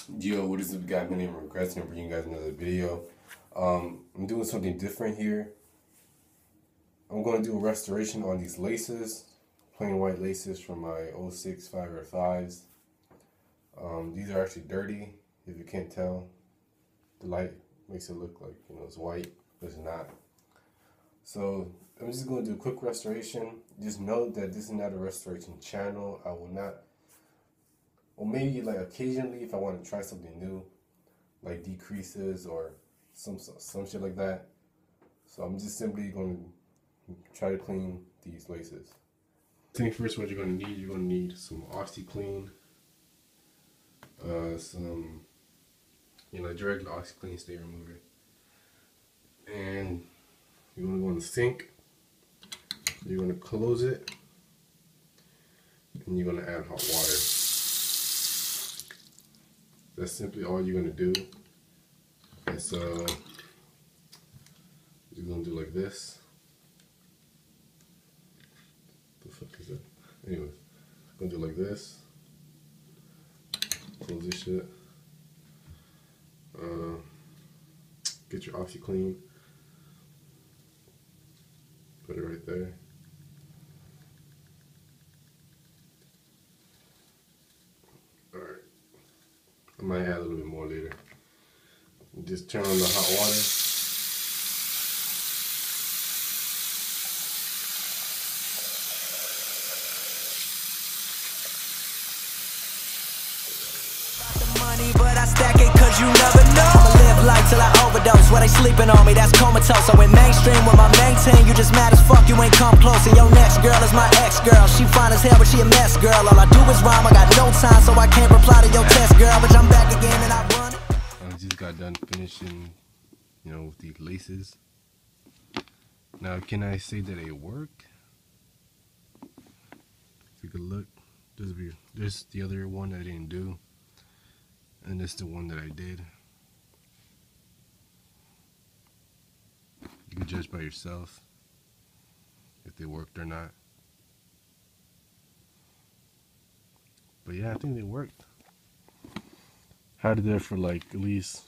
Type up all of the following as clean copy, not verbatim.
Yo, what is up, guys? My name is Regrets, and I'm bringing you guys another video. I'm doing something different here. I'm going to do a restoration on these laces, plain white laces from my 06 5R5s. These are actually dirty, if you can't tell. The light makes it look like, it's white, but it's not. So I'm just going to do a quick restoration. Just note that this is not a restoration channel. I will not, or maybe like occasionally if I want to try something new, like decreases or some shit like that. So I'm just simply going to try to clean these laces. Thing first, what you're going to need some OxyClean, some regular OxyClean stain remover, and you're going to go in the sink. You're going to close it, and you're going to add hot water. That's simply all you're going to do. It's you're going to do like this. The fuck is that? Anyways, I'm going to do like this. Close this shit. Get your OxyClean. Put it right there. Alright. I might add a little bit more later. Just turn on the hot water. But I stack it cause you never know. I'ma live life till I overdose. Where they sleeping on me, that's comatose. I went mainstream with my main team. You just mad as fuck, you ain't come close. And your next girl is my ex-girl. She fine as hell, but she a mess, girl. All I do is rhyme, I got no time, so I can't reply to your test, girl. But I'm back again and I run. I just got done finishing, with these laces. Now, can I say that they work? Take a look. There's the other one that I didn't do. And this is the one that I did. You can judge by yourself if they worked or not. But yeah, I think they worked. Had it there for like at least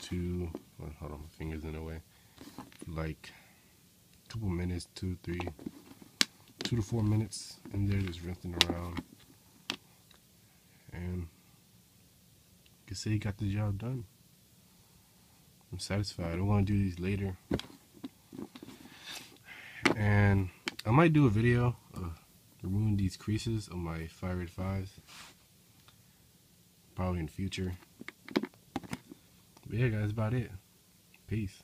hold on, my finger's in the way. Like a couple minutes, 2 to 4 minutes in there, just rinsing around. And I can say he got the job done. I'm satisfied. I'm going to do these later. And I might do a video of removing these creases on my 5R5s. Probably in the future. But yeah, guys, that's about it. Peace.